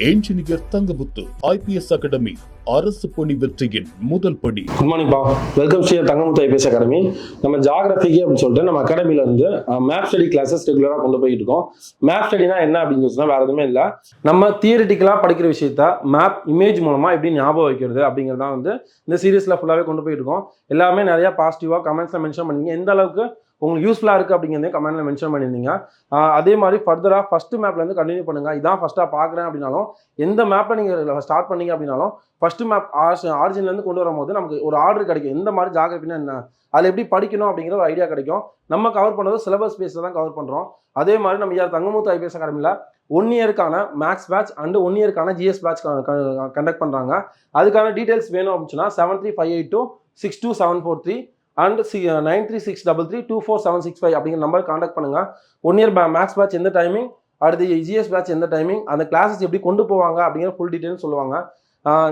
Engineer Thangamuthu IPS academy அரசு பணி வெற்றியின் முதல் படி. குட் மார்னிங் பா, welcome Shri Thangamuthu IPS academy. நம்ம ஜாகிரபிக்கு அப்படின்னு சொல்லிட்டு நம்ம அகாடமில இருந்து மேப் ஸ்டடி கிளாஸஸ் ரெகுலராக கொண்டு போயிட்டு இருக்கோம். மேப் ஸ்டடினா என்ன அப்படின்னு சொன்னா வேற எதுவுமே இல்லை, நம்ம தியரிட்டிக்கலா படிக்கிற விஷயத்த மேப் இமேஜ் மூலமா எப்படி ஞாபகம் வைக்கிறது அப்படிங்கிறதான் இந்த சீரீஸ்ல ஃபுல்லாவே கொண்டு போயிட்டு இருக்கோம். எல்லாமே நிறைய பாசிட்டிவா கமெண்ட்ஸ்ல மென்ஷன் பண்ணீங்க, எந்த அளவுக்கு உங்களுக்கு யூஸ்ஃபுல்லாக இருக்குது அப்படிங்கிறதே கமெண்ட்ல மென்ஷன் பண்ணியிருந்தீங்க. அதே மாதிரி ஃபர்தராக ஃபர்ஸ்ட் மேப்லேருந்து கண்டினியூ பண்ணுங்கள். இதான் ஃபஸ்ட்டாக பார்க்குறேன் அப்படின்னாலும், எந்த மேப்பை நீங்கள் ஸ்டார்ட் பண்ணீங்க அப்படின்னாலும் ஃபர்ஸ்ட் மேப் ஆரிஜின்லேருந்து கொண்டு வரும்போது நமக்கு ஒரு ஆர்டர் கிடைக்கும். எந்த மாதிரி ஜாகிரபினா என்ன, அதில் எப்படி படிக்கணும் அப்படிங்கிற ஒரு ஐடியா கிடைக்கும். நம்ம கவர் பண்ணுறது சிலபஸ் பேஸில் தான் கவர் பண்ணுறோம். அதே மாதிரி நம்ம தங்கமுத்து ஐபிஎஸ் அகாடமியில் 1 இயருக்கான மேக்ஸ் பேட்ச் அண்ட் 1 இயருக்கான ஜிஎஸ் பேட்ச் கண்டக்ட் பண்ணுறாங்க. அதுக்கான டீட்டெயில்ஸ் வேணும் அப்படின்னா 7358262743 அண்ட் 9363324765 அப்படிங்கிற நம்பர் கான்டாக்ட் பண்ணுங்க. 1 இயர் மேக்ஸ் பேட்ச் எந்த டைமிங், அடுத்து ஜிஎஸ் பேட்ச் எந்த டைமிங், அந்த கிளாஸஸ் எப்படி கொண்டு போவாங்க அப்படிங்கிற ஃபுல் டீட்டெயில் சொல்லுவாங்க.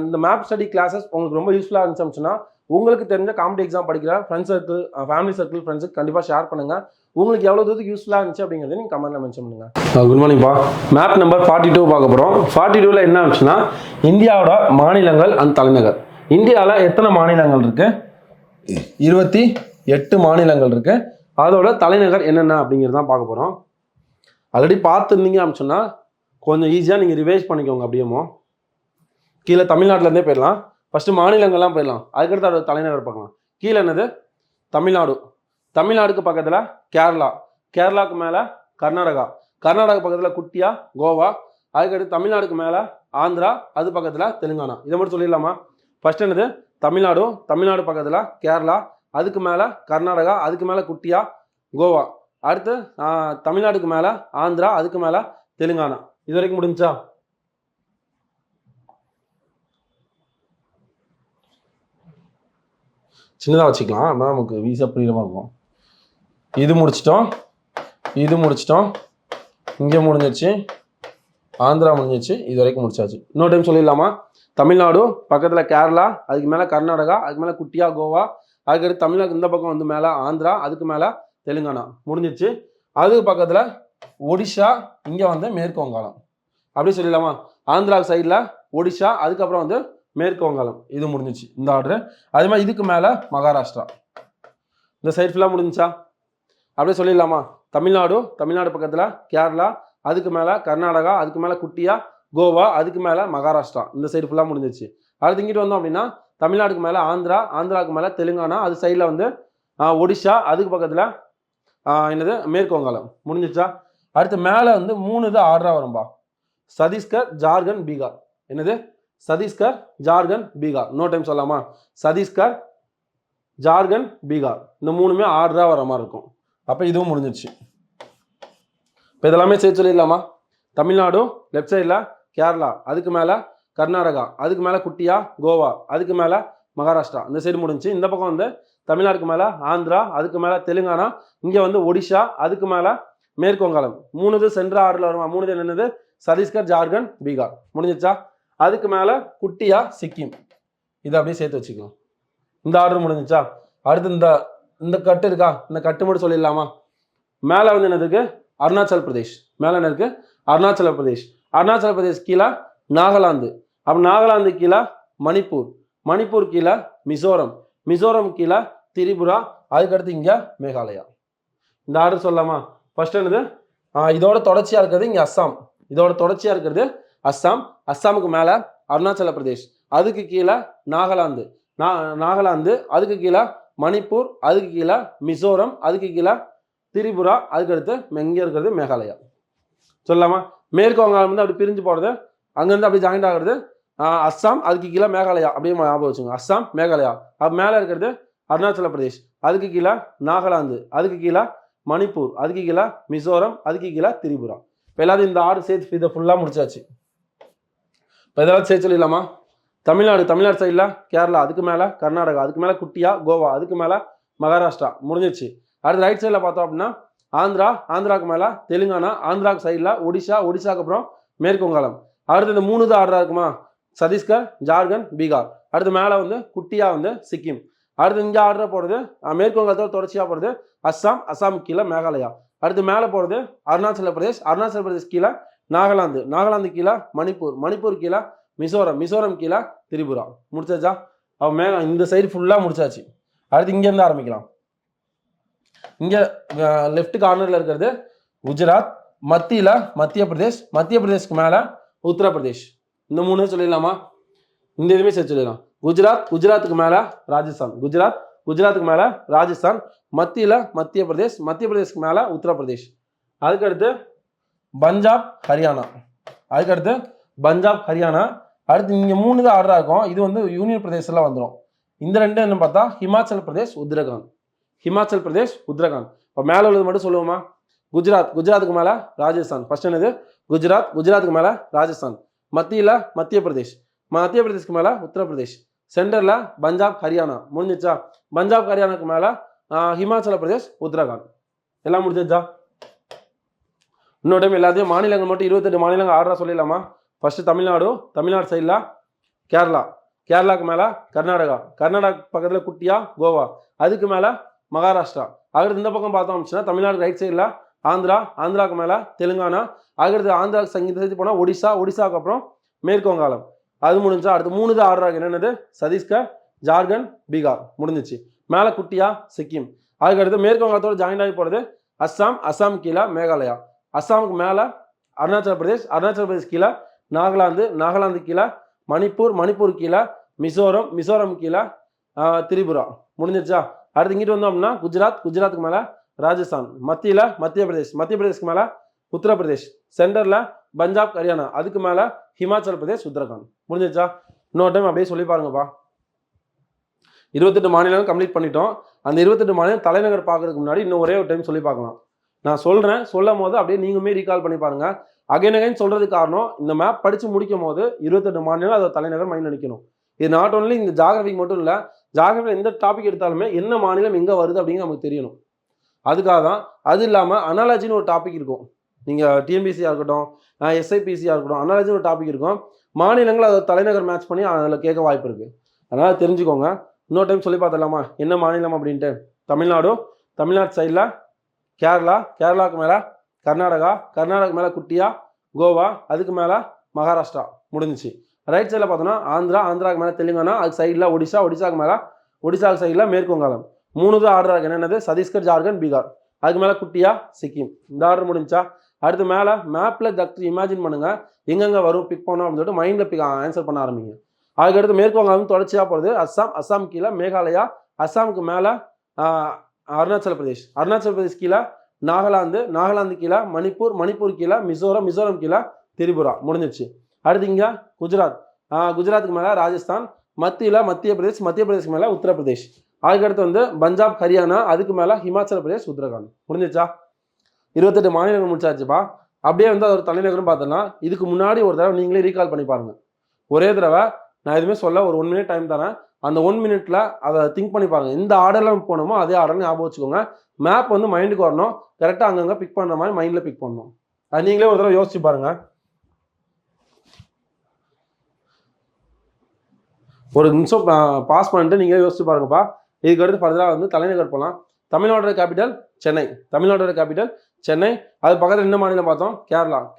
இந்த மேப் ஸ்டடி கிளாஸஸ் உங்களுக்கு ரொம்ப யூஸ்ஃபுல்லாக இருந்துச்சுன்னா உங்களுக்கு தெரிஞ்ச காம்படிட்டிவ் எக்ஸாம் படிக்கிற ஃப்ரெண்ட்ஸ் சர்க்கிள், ஃபேமிலி சர்க்கிள், ஃப்ரெண்ட்ஸுக்கு கண்டிப்பாக ஷேர் பண்ணுங்க. உங்களுக்கு எவ்வளோ தூரத்துக்கு யூஸ்ஃபுல்லாக இருந்துச்சு அப்படிங்கிறத நீங்கள் கமெண்ட்ல மென்ஷன் பண்ணுங்க. குட் மார்னிங் பா, மேப் நம்பர் 42 பார்க்க போகிறோம். 42ல் என்ன ஆச்சுன்னா இந்தியாவோட மாநிலங்கள் அண்ட் தலைநகர். இந்தியாவில் எத்தனை மாநிலங்கள் இருக்கு? 28 மாநிலங்கள் இருக்கு. அதோட தலைநகர் என்னென்ன அப்படிங்கிறது தான் பார்க்க போகிறோம். ஆல்ரெடி பார்த்துருந்தீங்க அப்படின்னு சொன்னால் கொஞ்சம் ஈஸியாக நீங்கள் ரிவைஸ் பண்ணிக்கோங்க. அப்படியேமோ கீழே தமிழ்நாட்டிலேருந்தே போயிடலாம். ஃபஸ்ட்டு மாநிலங்கள்லாம் போயிடலாம், அதுக்கடுத்து அதோட தலைநகர் பார்க்கலாம். கீழே என்னது? தமிழ்நாடு. தமிழ்நாடுக்கு பக்கத்தில் கேரளா, கேரளாவுக்கு மேலே கர்நாடகா, கர்நாடகா பக்கத்தில் குட்டியா கோவா, அதுக்கடுத்து தமிழ்நாடுக்கு மேலே ஆந்திரா, அது பக்கத்தில் தெலுங்கானா. இதை மட்டும் சொல்லிடலாமா? ஃபர்ஸ்ட் என்னது? தமிழ்நாடு, தமிழ்நாடு பக்கத்தில் கேரளா, அதுக்கு மேலே கர்நாடகா, அதுக்கு மேலே குட்டியா கோவா, அடுத்து தமிழ்நாடுக்கு மேலே ஆந்திரா, அதுக்கு மேலே தெலுங்கானா. இது வரைக்கும் முடிஞ்சா? சின்னதாக வச்சுக்கலாம், ஆனால் நமக்கு ஈஸியாக புரியுற மாதிரி இருக்கும். இது முடிச்சிட்டோம், இது முடிச்சிட்டோம், இங்கே முடிஞ்சிச்சு, ஆந்திரா முடிஞ்சிச்சு, இது வரைக்கும் முடிச்சாச்சு. இன்னொரு டைம் சொல்லிடலாமா? தமிழ்நாடு பக்கத்தில் கேரளா, அதுக்கு மேலே கர்நாடகா, அதுக்கு மேலே குட்டியா கோவா, அதுக்கடுத்து தமிழ்நாடு இந்த பக்கம் வந்து மேலே ஆந்திரா, அதுக்கு மேலே தெலுங்கானா முடிஞ்சிச்சு. அதுக்கு பக்கத்தில் ஒடிஷா, இங்கே வந்து மேற்கு வங்காளம். அப்படி சொல்லிடலாமா? ஆந்திரா சைடில் ஒடிஷா, அதுக்கப்புறம் வந்து மேற்கு வங்காளம். இது முடிஞ்சிச்சு இந்த ஆர்டர். அதே மாதிரி இதுக்கு மேலே மகாராஷ்டிரா, இந்த சைட் ஃபுல்லாக முடிஞ்சிச்சா? அப்படியே சொல்லிடலாமா? தமிழ்நாடு, தமிழ்நாடு பக்கத்தில் கேரளா, அதுக்கு மேலே கர்நாடகா, அதுக்கு மேலே குட்டியா கோவா, அதுக்கு மேலே மகாராஷ்டிரா. இந்த சைடு ஃபுல்லாக முடிஞ்சிச்சு. அடுத்து இங்கிட்டு வந்தோம் அப்படின்னா தமிழ்நாடுக்கு மேலே ஆந்திரா, ஆந்திராவுக்கு மேலே தெலுங்கானா, அது சைடில் வந்து ஒடிஷா, அதுக்கு பக்கத்தில் என்னது மேற்கு வங்காளம். முடிஞ்சிச்சா? அடுத்து மேலே வந்து 3 இது ஆர்டராக வரும்பா. சத்தீஸ்கர், ஜார்க்கண்ட், பீகார். என்னது? சத்தீஸ்கர், ஜார்க்கண்ட், பீகார். இன்னொரு டைம் சொல்லலாமா? சத்தீஸ்கர், ஜார்க்கண்ட், பீகார். இந்த 3மே ஆர்டராக வர மாதிரி இருக்கும். அப்போ இதுவும் முடிஞ்சிச்சு. இப்போ இதெல்லாமே சேர்த்து சொல்லிடலாமா? தமிழ்நாடு லெஃப்ட் சைடில் கேரளா, அதுக்கு மேலே கர்நாடகா, அதுக்கு மேலே குட்டியா கோவா, அதுக்கு மேலே மகாராஷ்டிரா. இந்த சைடு முடிஞ்சு. இந்த பக்கம் வந்து தமிழ்நாடுக்கு மேலே ஆந்திரா, அதுக்கு மேலே தெலுங்கானா, இங்கே வந்து ஒடிஷா, அதுக்கு மேலே மேற்கு வங்காளம். 3 இது சென்ட்ரல் ஆர்டரில் வருமா? 3 இது என்னது? சத்தீஸ்கர், ஜார்க்கண்ட், பீகார். முடிஞ்சிச்சா? அதுக்கு மேலே குட்டியா சிக்கிம். இதை அப்படியே சேர்த்து வச்சுக்கலாம். இந்த ஆர்டர் முடிஞ்சிச்சா? அடுத்து இந்த கட்டு இருக்கா? இந்த கட்டு மட்டும் சொல்லிடலாமா? மேலே வந்து என்னதுக்கு? அருணாச்சல் பிரதேஷ். மேலே என்ன இருக்கு? அருணாச்சல பிரதேஷ். அருணாச்சல பிரதேஷ் கீழே நாகாலாந்து. அப்போ நாகாலாந்து கீழே மணிப்பூர், மணிப்பூர் கீழே மிசோரம், மிசோரம் கீழே திரிபுரா, அதுக்கடுத்து இங்கே மேகாலயா. இந்த ஆர்டர் சொல்லலாமா? ஃபர்ஸ்ட் என்னது? இதோட தொடர்ச்சியாக இருக்கிறது இங்கே அஸ்ஸாம். இதோட தொடர்ச்சியாக இருக்கிறது அஸ்ஸாம். அஸ்ஸாமுக்கு மேலே அருணாச்சல பிரதேஷ், அதுக்கு கீழே நாகாலாந்து, நாகாலாந்து, அதுக்கு கீழே மணிப்பூர், அதுக்கு கீழே மிசோரம், அதுக்கு கீழே திரிபுரா, அதுக்கடுத்து இங்கே இருக்கிறது மேகாலயா. சொல்லலாமா? மேற்கு வங்காளம் வந்து அப்படி பிரிஞ்சு போகிறது, அங்கேருந்து அப்படி ஜாயிண்ட் ஆகிறது அஸ்ஸாம், அதுக்கு கீழே மேகாலயா. அப்படியே ஞாபகம் வச்சுங்க, அஸ்ஸாம், மேகாலயா. அப்போ மேலே இருக்கிறது அருணாச்சல பிரதேஷ், அதுக்கு கீழே நாகாலாந்து, அதுக்கு கீழே மணிப்பூர், அதுக்கு கீழே மிசோரம், அதுக்கு கீழே திரிபுரா. இப்போ எல்லாத்தையும் இந்த ஆர்டர் சேர்த்து இதை ஃபுல்லாக முடிச்சாச்சு. இப்போ இதெல்லாம் சேர்த்து சொல்லிடலாமா? தமிழ்நாடு, தமிழ்நாடு சைடில் கேரளா, அதுக்கு மேலே கர்நாடகா, அதுக்கு மேலே குட்டியா கோவா, அதுக்கு மேலே மகாராஷ்டிரா. முடிஞ்சிச்சு. அடுத்து ரைட் சைடில் பார்த்தோம் அப்படின்னா ஆந்திரா, ஆந்திராவுக்கு மேலே தெலுங்கானா, ஆந்திராவுக்கு சைடில் ஒடிஷா, ஒடிஷாவுக்கு அப்புறம் மேற்கு வங்காளம். அடுத்து இந்த 3 தான் ஆர்டராக இருக்குமா? சத்தீஸ்கர், ஜார்க்கண்ட், பீகார். அடுத்து மேலே வந்து குட்டியா வந்து சிக்கிம். அடுத்து இங்கே ஆர்டர் போடுறது மேற்கு வங்காளத்தோட தொடர்ச்சியாக போடுறது அஸ்ஸாம், அஸ்ஸாம் கீழே மேகாலயா. அடுத்து மேலே போகிறது அருணாச்சல பிரதேஷ், அருணாச்சல பிரதேஷ் கீழே நாகாலாந்து கீழே மணிப்பூர் கீழே மிசோரம் கீழே திரிபுரா. முடிச்சாச்சா? அவன் மேலே இந்த சைடு ஃபுல்லாக முடிச்சாச்சு. அடுத்து இங்கேருந்து ஆரம்பிக்கலாம். இங்கே லெஃப்ட் கார்னரில் இருக்கிறது குஜராத், மத்திய பிரதேஷ்க்கு மேலே உத்தரப்பிரதேஷ். இந்த 3 சொல்லிடலாமா? இந்த இதுவுமே சரி சொல்லிடலாம். குஜராத்துக்கு மேலே ராஜஸ்தான், குஜராத்துக்கு மேலே ராஜஸ்தான், மத்திய பிரதேஷ்க்கு மேலே உத்தரப்பிரதேஷ். அதுக்கடுத்து பஞ்சாப் ஹரியானா. அடுத்து இங்கே 3 தான் ஆர்டராக இருக்கும். இது வந்து யூனியன் பிரதேசத்தில் வந்துடும். இந்த 2 என்ன பார்த்தா ஹிமாச்சல் பிரதேஷ் உத்தரகாண்ட். இப்போ மேலே உள்ளது மட்டும் சொல்லுவோமா? குஜராத்துக்கு மேலே ராஜஸ்தான். ஃபர்ஸ்ட் என்னது? குஜராத்துக்கு மேலே ராஜஸ்தான், மத்திய பிரதேஷ்க்கு மேலே உத்தரப்பிரதேஷ், சென்டரில் பஞ்சாப் ஹரியானா. முடிஞ்சிச்சா? பஞ்சாப் ஹரியானாக்கு மேலே ஹிமாச்சல பிரதேஷ் உத்தரகாண்ட். எல்லாம் முடிஞ்சிச்சா? இன்னொரு டைம் எல்லாத்தையும் மாநிலங்கள் மட்டும் 28 மாநிலங்கள் ஆர்டராக சொல்லிடலாமா? ஃபர்ஸ்ட் தமிழ்நாடு சைடில் கேரளாக்கு மேலே கர்நாடகா பக்கத்தில் குட்டியா கோவா, அதுக்கு மேலே மகாராஷ்டிரா. அடுத்து இந்த பக்கம் பார்த்தோம் அப்படின்னா தமிழ்நாடு ரைட் சைடில் ஆந்திராவுக்கு மேலே தெலுங்கானா, அடுத்து ஆந்திராவுக்கு சங்கீத போனால் ஒடிசாவுக்கு அப்புறம் மேற்கு வங்காளம். அது முடிஞ்சா அடுத்து 3 தான் ஆர்டராக என்னென்னது? சத்தீஸ்கர், ஜார்க்கண்ட், பீகார். முடிஞ்சிச்சு. மேலே குட்டியா சிக்கிம். அதுக்கடுத்து மேற்கு வங்காளத்தோடு ஜாயின் ஆகி போகிறது அஸ்ஸாம் கீழே மேகாலயா, அஸ்ஸாமுக்கு மேலே அருணாச்சல பிரதேஷ் கீழே நாகாலாந்து கீழே மணிப்பூர் கீழே மிசோரம் கீழே திரிபுரா. முடிஞ்சிருச்சா? அடுத்து இங்கிட்டு வந்தோம்னா குஜராத்துக்கு மேலே ராஜஸ்தான், மத்திய பிரதேஷ்க்கு மேலே உத்தரப்பிரதேஷ், சென்டரில் பஞ்சாப் ஹரியானா, அதுக்கு மேலே ஹிமாச்சல் பிரதேஷ் உத்தரகாண்ட். முடிஞ்சிருச்சா? இன்னொரு டைம் அப்படியே சொல்லி பாருங்கப்பா. 28 மாநிலம் கம்ப்ளீட் பண்ணிட்டோம். அந்த 28 மாநிலம் தலைநகர் பார்க்கறதுக்கு முன்னாடி இன்னும் ஒரே ஒரு டைம் சொல்லி பார்க்கலாம். நான் சொல்லும் போது அப்படியே நீங்களுமே ரீகால் பண்ணி பாருங்க. அகைன் சொல்றதுக்கு காரணம், இந்த மேப் படிச்சு முடிக்கும் போது 28 மாநிலம் அதோட தலைநகர் மைண்ட் நினைக்கணும். இது நாட் ஓன்லி இந்த ஜாகிரபிக் மட்டும் இல்லை, ஜாகிரபியில் எந்த டாபிக் எடுத்தாலுமே என்ன மாநிலம் எங்கே வருது அப்படின்னு நமக்கு தெரியணும். அதுக்காக தான். அது இல்லாமல் அனாலஜின்னு ஒரு டாபிக் இருக்கும். நீங்கள் டிஎன்பிசியாக இருக்கட்டும், எஸ்ஐபிசியாக இருக்கட்டும், அனாலஜின்னு ஒரு டாபிக் இருக்கும். மாநிலங்கள் அதை தலைநகர் மேட்ச் பண்ணி அதில் கேட்க வாய்ப்பு இருக்குது. அதனால் தெரிஞ்சுக்கோங்க. இன்னொரு டைம் சொல்லி பார்த்துடலாமா என்ன மாநிலம் அப்படின்ட்டு? தமிழ்நாடு சைடில் கேரளாவுக்கு மேலே கர்நாடகாக்கு மேலே குட்டியா கோவா, அதுக்கு மேலே மகாராஷ்டிரா. முடிஞ்சிச்சு. ரைட் சைடில் பார்த்தோன்னா ஆந்திராவுக்கு மேலே தெலுங்கானா, அதுக்கு சைடில் ஒடிசாவுக்கு சைடில் மேற்கு வங்காளம். 3 தான் ஆர்டர் ஆகும். என்னென்னது? சத்தீஸ்கர், ஜார்க்கண்ட், பீகார். அதுக்கு மேலே குட்டியா சிக்கிம். இந்த ஆர்டர் முடிஞ்சா அடுத்து மேலே மேப்பில் இமேஜின் பண்ணுங்க எங்கெங்கே வரும் பிக் பண்ணோம் அப்படின்னு சொல்லிட்டு மைண்டில் ஆன்சர் பண்ண ஆரம்பிங்க. அதுக்கடுத்து மேற்கு வங்காளம் தொடர்ச்சியாக போகிறது அஸ்ஸாம் கீழே மேகாலயா, அஸ்ஸாமுக்கு மேலே அருணாச்சல பிரதேஷ் கீழே நாகாலாந்து கீழே மணிப்பூர் கீழே மிசோரம் கீழே திரிபுரா. முடிஞ்சிச்சு. அடுத்து இங்கே குஜராத்துக்கு மேலே ராஜஸ்தான், மத்திய பிரதேஷ்க்கு மேலே உத்தரப்பிரதேஷ். அதுக்கடுத்து வந்து பஞ்சாப் ஹரியானா, அதுக்கு மேலே ஹிமாச்சல பிரதேஷ் உத்தரகாண்ட். முடிஞ்சிச்சா? 28 மாநிலங்கள் முடிச்சாச்சுப்பா. அப்படியே வந்து ஒரு தலைநகரம் பார்த்தோன்னா இதுக்கு முன்னாடி ஒரு தடவை நீங்களே ரீகால் பண்ணி பாருங்க. ஒரே தடவை நான் எதுவுமே சொல்ல, ஒரு 1 மினிட் டைம் தரேன். அந்த 1 மினிட்ல அதை திங்க் பண்ணி பாருங்க. இந்த ஆர்டர்லாம் போனோமோ அதே ஆர்டர் ஞாபகம் வச்சுக்கோங்க. மேப் வந்து மைண்டுக்கு வரணும். கரெக்டாக அங்கங்கே பிக் பண்ணுற மாதிரி மைண்டில் பிக் பண்ணணும். அது நீங்களே ஒரு தடவை யோசிச்சு பாருங்க. ஒரு நிமிஷம் பாஸ் பண்ணிட்டு நீங்களே யோசிச்சு பாருங்கப்பா. இதுக்கு அடுத்து ஃபர்தராக வந்து தலைநகர் போகலாம். தமிழ்நாடோட கேபிட்டல் சென்னை. அது பக்கத்தில் என்ன மாநிலம் பார்த்தோம்?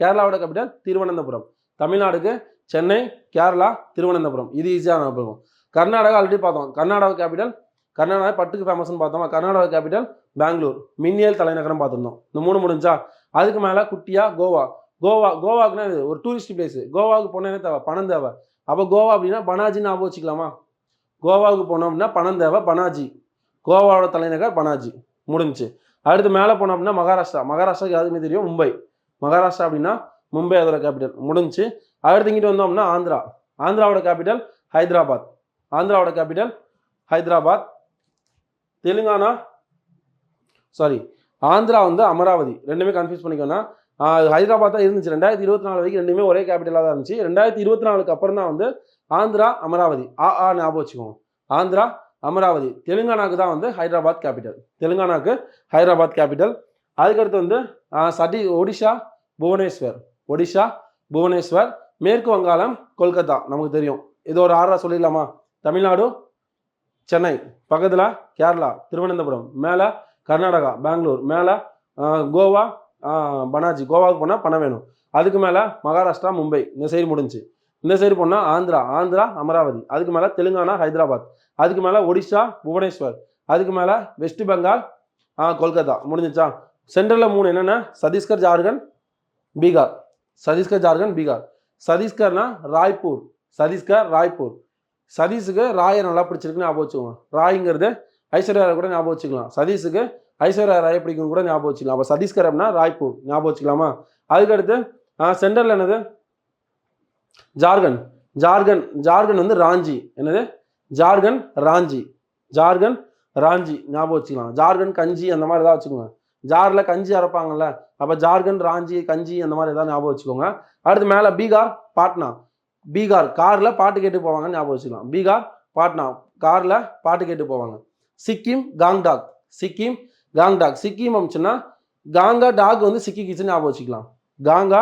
கேரளாவோட கேபிட்டல் திருவனந்தபுரம். தமிழ்நாடுக்கு சென்னை, கேரளா, திருவனந்தபுரம். இது ஈஸியாக நான் போகும். கர்நாடகா ஆல்ரெடி பார்த்தோம். கர்நாடகா பட்டுக்கு ஃபேமஸ்ன்னு பார்த்தோம். கர்நாடகா கேபிட்டல் பெங்களூர். மின்னியல் தலைநகரம் பார்த்துருந்தோம். இந்த 3 முடிஞ்சா அதுக்கு மேலே குட்டியா கோவாக்குன்னா இது ஒரு டூரிஸ்ட் பிளேஸ். கோவாவுக்கு போனால் என்ன தேவை? பணம் தேவை. அப்போ கோவா அப்படின்னா பனாஜின்னு ஞாபகம் வச்சுக்கலாமா? கோவாவுக்கு போனோம் அப்படின்னா பணம் தேவை, பனாஜி. கோவாவோட தலைநகர் பனாஜி. முடிஞ்சு. அடுத்து மேலே போனோம் அப்படின்னா மகாராஷ்டிராவுக்கு யாருக்குமே தெரியும் மகாராஷ்டிரா அப்படின்னா மும்பை அதோட கேபிட்டல். முடிஞ்சு. அடுத்து இங்கிட்டு வந்தோம்னா ஆந்திராவோட கேபிட்டல் ஹைதராபாத். ஆந்திரா வந்து அமராவதி. ரெண்டுமே கன்ஃபியூஸ் பண்ணிக்கோன்னா ஹைதராபாத் தான் இருந்துச்சு. 2024 வரைக்கும் ரெண்டுமே ஒரே கேபிட்டலாக தான் இருந்துச்சு. 2024க்கு அப்புறம் தான் வந்து ஆந்திரா அமராவதி ஞாபகம் வச்சுக்கோங்க. ஆந்திரா அமராவதி. தெலுங்கானாக்கு தான் வந்து ஹைதராபாத் கேபிட்டல். அதுக்கடுத்து வந்து ஒடிஷா புவனேஸ்வர். மேற்கு வங்காளம் கொல்கத்தா நமக்கு தெரியும். இது ஒரு ஆர்டரா சொல்லிடலாமா? தமிழ்நாடு சென்னை, பக்கத்தில் கேரளா திருவனந்தபுரம், மேலே கர்நாடகா பெங்களூர், மேலே கோவா பனாஜி, கோவாவுக்கு போனால் பணம் வேணும். அதுக்கு மேலே மகாராஷ்டிரா, மும்பை, இந்த சைடு முடிஞ்சு. இந்த சைடு போனால் ஆந்திரா அமராவதி, அதுக்கு மேலே தெலுங்கானா, ஹைதராபாத், அதுக்கு மேலே ஒடிஷா, புவனேஸ்வர், அதுக்கு மேலே வெஸ்ட் பெங்கால், கொல்கத்தா முடிஞ்சிச்சா. சென்ட்ரலில் 3 என்னென்ன? சத்தீஸ்கர், ஜார்க்கண்ட், பீகார். சத்தீஸ்கர், ஜார்க்கண்ட், பீகார். சத்தீஸ்கர்னா ராய்ப்பூர், ராய்ப்பூர். சதீஷுக்கு ராயை நல்லா பிடிச்சிருக்குன்னு ஞாபகம் வச்சுக்கோங்க. ராய்ங்கிறது ஐஸ்வர்யா ராய் கூட ஞாபகம் வச்சுக்கலாம். சதீஷுக்கு ஐஸ்வர்யா ராயை பிடிக்கும் கூட ஞாபகம் வச்சுக்கலாம். அப்போ சத்தீஸ்கர் அப்படின்னா ராய்ப்பூர் ஞாபகம் வச்சுக்கலாமா. அதுக்கடுத்து சென்ட்ரலில் என்னது? ஜார்க்கண்ட் வந்து ராஞ்சி. என்னது? ஜார்க்கண்ட் ராஞ்சி ஞாபகம் வச்சுக்கலாம். ஜார்க்கண்ட் கஞ்சி அந்த மாதிரி ஏதாவது வச்சுக்கோங்க. ஜாரில் கஞ்சி அரைப்பாங்கல்ல, அப்போ ஜார்க்கண்ட் ராஞ்சி கஞ்சி அந்த மாதிரி ஏதாவது ஞாபகம் வச்சுக்கோங்க. அடுத்து மேலே பீகார், பாட்னா. பீகார் காரில் பாட்டு கேட்டு போவாங்கன்னு ஞாபகம் வச்சுக்கலாம். பீகார், பாட்னா காரில் பாட்டு கேட்டு போவாங்க. சிக்கிம், காங்டாக். சிக்கிம் அமைச்சுன்னா காங்கா டாக் வந்து சிக்கி கிச்சுன்னு ஞாபகம் வச்சுக்கலாம். காங்கா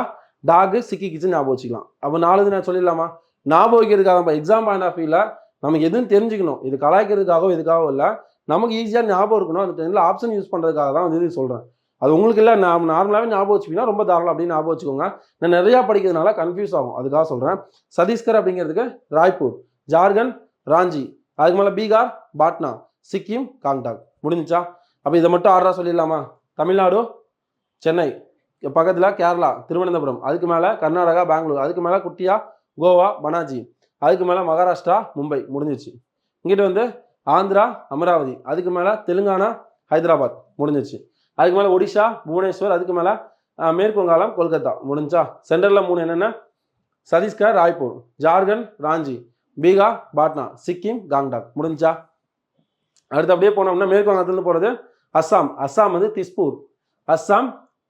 டாக் சிக்கி கிச்சுன்னு ஞாபகம் வச்சுக்கலாம். அப்போ 4 நான் சொல்லிடலாமா? ஞாபகம் வைக்கிறதுக்காக நம்ம எக்ஸாம் பாயிண்ட் ஆஃப் வியூவில் நமக்கு எதுவும் தெரிஞ்சுக்கணும். இது கலாய்க்கிறதுக்காகவும் இதுக்காகவும் இல்லை, நமக்கு ஈஸியாக ஞாபகம் இருக்கணும். அந்த டைமில் ஆப்ஷன் யூஸ் பண்ணுறதுக்காக தான் வந்து இது சொல்கிறேன். அது உங்களுக்கு இல்லை, நான் நார்மலாகவே ஞாபகம் வச்சுப்பீங்கன்னா ரொம்ப தாராளம் அப்படின்னு ஞாபகம் வச்சுக்கோங்க. நான் நிறையா படிக்கிறதுனால கன்ஃபியூஸ் ஆகும், அதுக்காக சொல்கிறேன். சத்தீஸ்கர் அப்படிங்கிறதுக்கு ராய்ப்பூர், ஜார்க்கண்ட் ராஞ்சி, அதுக்கு மேலே பீகார், பாட்னா, சிக்கிம், காங்டாக் முடிஞ்சிச்சா. அப்போ இதை மட்டும் ஆர்டராக சொல்லிடலாமா? தமிழ்நாடு, சென்னை, பக்கத்தில் கேரளா, திருவனந்தபுரம், அதுக்கு மேலே கர்நாடகா, பெங்களூர், அதுக்கு மேலே குட்டியா, கோவா, பனாஜி, அதுக்கு மேலே மகாராஷ்டிரா, மும்பை முடிஞ்சிச்சு. இங்கிட்ட வந்து ஆந்திரா, அமராவதி, அதுக்கு மேலே தெலுங்கானா, ஹைதராபாத் முடிஞ்சிச்சு. அதுக்கு மேலே ஒடிஷா, புவனேஸ்வர், அதுக்கு மேலே மேற்கு வங்காளம், கொல்கத்தா முடிஞ்சா. சென்ட்ரலில் 3 என்னென்ன? சத்தீஸ்கர், ராய்ப்பூர், ஜார்க்கண்ட் ராஞ்சி, பீகார், பாட்னா, சிக்கிம், காங்டாக் முடிஞ்சா. அடுத்து அப்படியே போனோம்னா மேற்கு வங்காளத்துலேருந்து போகிறது அஸ்ஸாம் வந்து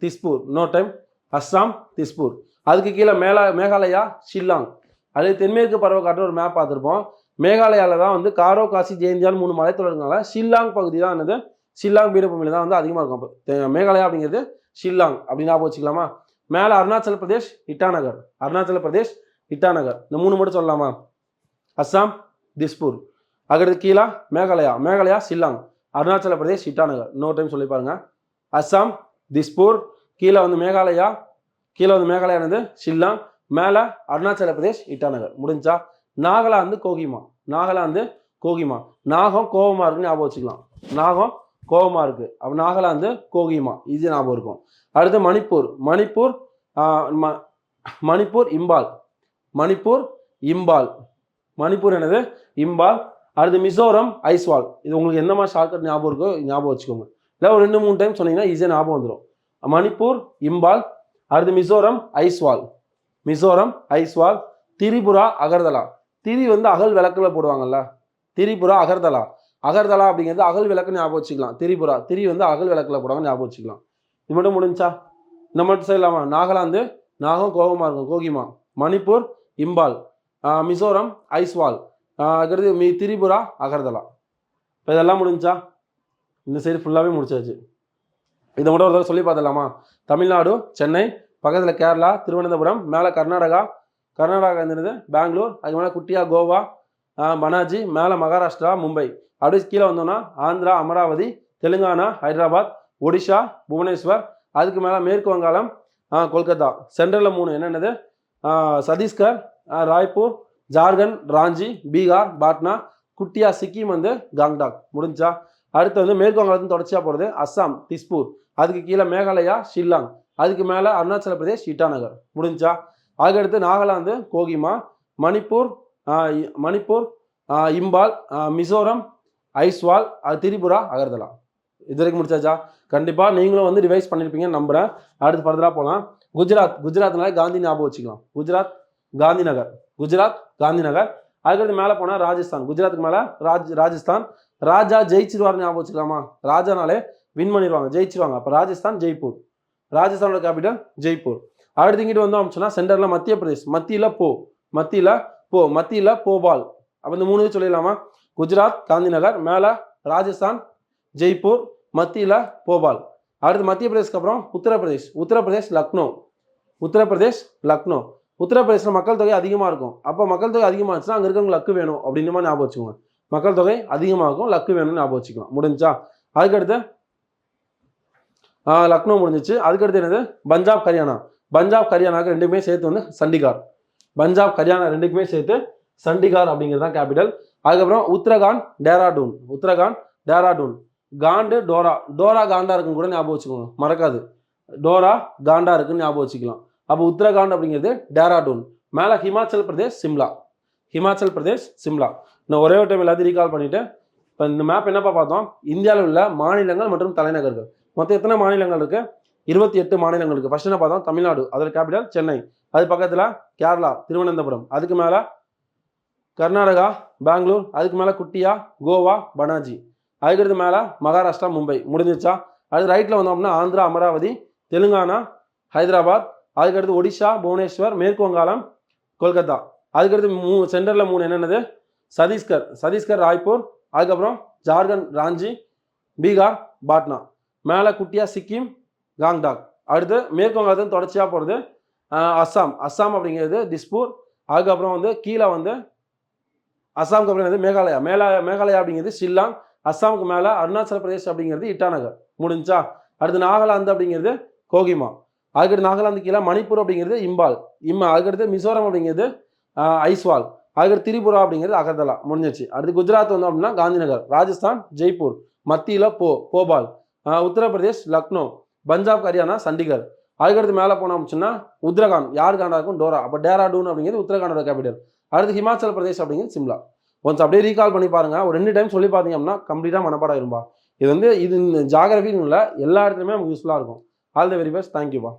திஸ்பூர் நோ டைம். அஸ்ஸாம், திஸ்பூர். அதுக்கு கீழே மேகாலயா, ஷில்லாங். அது தென்மேற்கு பருவக்காற்று ஒரு மேப் பார்த்துருப்போம். மேகாலயாவில் தான் வந்து காரோ, காசி, ஜெயந்தியால் 3 மலைத்தொடர்னால ஷில்லாங் பகுதி தான் என்னது? ஷில்லாங் பீடபூமியில் தான் வந்து அதிகமாக இருக்கும். அப்போ மேகாலயா அப்படிங்கிறது ஷில்லாங் அப்படின்னு ஞாபகம் வச்சுக்கலாமா. மேலே அருணாச்சல பிரதேஷ், இட்டாநகர். இந்த 3 மட்டும் சொல்லலாமா? அஸ்ஸாம், திஸ்பூர். அதுக்கு கீழே மேகாலயா, ஷில்லாங், அருணாச்சல பிரதேஷ், இட்டாநகர். இன்னொரு டைம் சொல்லி பாருங்க. அஸ்ஸாம், திஸ்பூர், கீழே வந்து மேகாலயா, என்னது? ஷில்லாங், மேலே அருணாச்சல பிரதேஷ், இட்டாநகர் முடிஞ்சா. நாகாலாந்து, கோகிமா. நாகம் கோவமாக இருக்குன்னு ஞாபகம் வச்சுக்கலாம். நாகம் கோவமாக இருக்குது. அப்போ நாகாலாந்து, கோகிமா இது ஞாபகம் இருக்கும். அடுத்து மணிப்பூர் என்னது? இம்பால். அடுத்து மிசோரம், ஐஸ்வால். இது உங்களுக்கு எந்த மாதிரி ஷார்ட்கட் ஞாபகம் இருக்கோ ஞாபகம் வச்சுக்கோங்க. இல்லை ஒரு 2-3 டைம் சொன்னீங்கன்னா ஈஸியாக ஞாபகம் வந்துடும். மணிப்பூர், இம்பால். அடுத்து மிசோரம், ஐஸ்வால். திரிபுரா, அகர்தலா. திரி வந்து அகல் விளக்குல போடுவாங்கல்ல, திரிபுரா, அகர்தலா அப்படிங்கிறது அகல் விளக்குன்னு ஞாபகம் வச்சுக்கலாம். திரி வந்து அகல் விளக்குல போடுவாங்க ஞாபகம் வச்சுக்கலாம். இது மட்டும் முடிஞ்சா. இந்த மட்டும் செய்யலாமா? நாகாலாந்து, நாகம் கோவமாக இருக்கும், கோகிமா. மணிப்பூர், இம்பால். மிசோரம், ஐஸ்வால். அடுத்து திரிபுரா, அகர்தலா. இப்போ இதெல்லாம் முடிஞ்சா. இந்த சைடு ஃபுல்லாகவே முடிச்சாச்சு. இதை மட்டும் ஒரு தடவை சொல்லி பார்த்துடலாமா? தமிழ்நாடு, சென்னை, பக்கத்தில் கேரளா, திருவனந்தபுரம், மேலே கர்நாடகா இருந்தது, பெங்களூர், அதுக்கு மேலே குட்டியா, கோவா, பனாஜி, மேலே மகாராஷ்டிரா, மும்பை. அப்படியே கீழே வந்தோம்னா ஆந்திரா, அமராவதி, தெலுங்கானா, ஹைதராபாத், ஒடிஷா, புவனேஸ்வர், அதுக்கு மேலே மேற்கு வங்காளம், கொல்கத்தா. சென்ட்ரலில் 3 என்னென்னது? சத்தீஸ்கர், ராய்ப்பூர், ஜார்க்கண்ட் ராஞ்சி, பீகார், பாட்னா, குட்டியா, சிக்கிம் வந்து காங்டாக் முடிஞ்சா. அடுத்து வந்து மேற்கு வங்காளத்துக்கு தொடர்ச்சியாக போகிறது அஸ்ஸாம், திஸ்பூர். அதுக்கு கீழே மேகாலயா, ஷில்லாங். அதுக்கு மேலே அருணாச்சல பிரதேஷ், இட்டாநகர் முடிஞ்சா. அதுக்கடுத்து நாகாலாந்து, கோகிமா. மணிப்பூர், இம்பால். மிசோரம், ஐஸ்வால். திரிபுரா, அகர்தலா. இது வரைக்கும் முடிச்சாச்சா? கண்டிப்பாக நீங்களும் வந்து ரிவைஸ் பண்ணியிருப்பீங்கன்னு நம்புகிறேன். அடுத்து ஃபர்தராக போகலாம். குஜராத்னால காந்தி ஞாபகம் வச்சுக்கலாம். குஜராத் காந்திநகர். அதுக்கடுத்து மேலே போனால் ராஜஸ்தான். குஜராத்துக்கு மேலே ராஜஸ்தான். ராஜா ஜெயிச்சிருவார் ஞாபகம் வச்சுக்கலாமா? ராஜானாலே வின் பண்ணிடுவாங்க, ஜெயிச்சிருவாங்க. அப்போ ராஜஸ்தான், ஜெய்ப்பூர். ராஜஸ்தானோட கேபிட்டல் ஜெய்ப்பூர். அடுத்து இங்கிட்டு வந்தோம் அப்படின்னா சென்டரில் மத்திய பிரதேஷ். மத்தியில் போபால். அப்போ இந்த 3 சொல்லிடலாமா? குஜராத், காந்திநகர், மேலே ராஜஸ்தான், ஜெய்ப்பூர், மத்தியில் போபால். அடுத்து மத்திய பிரதேஷ்க்கு அப்புறம் உத்தரப்பிரதேஷ், லக்னோ. உத்தரப்பிரதேசில் மக்கள் தொகை அதிகமாக இருக்கும். அப்போ மக்கள் தொகை அதிகமாக இருந்துச்சுன்னா அங்கே இருக்கவங்க லக்கு வேணும் அப்படின்னு மாதிரி ஞாபகம் வச்சுக்கோங்க. மக்கள் தொகை அதிகமாக இருக்கும், லக்கு வேணும்னு ஞாபகம் வச்சுக்கலாம். முடிஞ்சா. அதுக்கடுத்து லக்னோ முடிஞ்சிச்சு. அதுக்கடுத்து என்னது பஞ்சாப் ஹரியானா. பஞ்சாப் ஹரியானாக்கு ரெண்டுமே சேர்த்து வந்து சண்டிகார். பஞ்சாப் ஹரியானா ரெண்டுக்குமே சேர்த்து சண்டிகார் அப்படிங்கிறது தான் கேபிட்டல். அதுக்கப்புறம் உத்தரகாண்ட் டேராடூன். உத்தரகாண்ட் டேராடூன். காண்டு டோரா. டோரா காண்டா இருக்குன்னு கூட ஞாபகம் வச்சுக்கோங்க, மறக்காது. டோரா காண்டா இருக்குன்னு ஞாபகம் வச்சுக்கலாம். அப்போ உத்தரகாண்ட் அப்படிங்கிறது டேராடூன். மேலே ஹிமாச்சல் பிரதேஷ் சிம்லா. ஹிமாச்சல் பிரதேஷ் சிம்லா. நான் ஒரே ஒரு டைம் எல்லாத்தையும் ரீகால் பண்ணிட்டு இப்போ இந்த மேப் என்னப்பா பார்த்தோம், இந்தியாவில் உள்ள மாநிலங்கள் மற்றும் தலைநகர்கள். மொத்தம் எத்தனை மாநிலங்கள் இருக்கு? 28 மாநிலங்கள் இருக்கு. ஃபர்ஸ்ட் என்ன பார்த்தோம், தமிழ்நாடு, அதோட கேபிட்டல் சென்னை. அது பக்கத்தில் கேரளா திருவனந்தபுரம். அதுக்கு மேலே கர்நாடகா பெங்களூர். அதுக்கு மேலே குட்டியா கோவா பனாஜி. அதுக்கடுத்து மேலே மகாராஷ்டிரா மும்பை. முடிஞ்சிச்சா? அது ரைட்டில் வந்தோம் அப்படின்னா ஆந்திரா அமராவதி, தெலுங்கானா ஹைதராபாத். அதுக்கடுத்து ஒடிஷா புவனேஸ்வர், மேற்கு வங்காளம் கொல்கத்தா. அதுக்கடுத்து சென்டரில் 3 என்னென்னது, சத்தீஸ்கர் ராய்ப்பூர். அதுக்கப்புறம் ஜார்க்கண்ட் ராஞ்சி, பீகார் பாட்னா. மேலே குட்டியா சிக்கிம் காங்டாக். அடுத்து மேற்கு வங்காளத்தில் தொடர்ச்சியாக போகிறது அஸ்ஸாம் அப்படிங்கிறது திஸ்பூர். அதுக்கப்புறம் வந்து கீழே வந்து அஸ்ஸாமுக்கு அப்புறம் வந்து மேகாலயா அப்படிங்கிறது ஷில்லாங். அஸ்ஸாமுக்கு மேலே அருணாச்சல பிரதேஷ் அப்படிங்கிறது இட்டாநகர். முடிஞ்சா? அடுத்து நாகாலாந்து அப்படிங்கிறது கோகிமா. அதுக்கடுத்து நாகாலாந்து கீழே மணிப்பூர் அப்படிங்கிறது இம்பால். அதுக்கடுத்து மிசோரம் அப்படிங்கிறது ஐஸ்வால். அதுக்கடுத்து திரிபுரா அப்படிங்கிறது அகர்தலா. முடிஞ்சிச்சு. அடுத்து குஜராத் வந்தோம் அப்படின்னா காந்திநகர். ராஜஸ்தான் ஜெய்ப்பூர். மத்தியில் போபால். உத்தரப்பிரதேஷ் லக்னோ. பஞ்சாப் ஹரியானா சண்டிகர். அதுக்கடுத்து மேலே போனோம் அப்படின்னா உத்தரகாண்ட். யார் காண்டா இருக்கும்? டோரா. அப்போ டேராடூன் அப்படிங்கிறது உத்தரகாண்டோட கேபிட்டல். அடுத்து ஹிமாச்சல் பிரதேஷ் அப்படிங்கிறது சிம்லா. ஒன்ஸ் அப்படியே ரீகால் பண்ணி பாருங்க. ஒரு 2 டைம் சொல்லி பார்த்தீங்க அப்படின்னா கம்ப்ளீட்டாக மனப்பாடம் இருப்பா. இது வந்து இது ஜாகிரபின்னு இல்லை, எல்லா இடத்துலையுமே நமக்கு யூஸ்ஃபுல்லாக இருக்கும். All the very best. தேங்க்யூப்பா.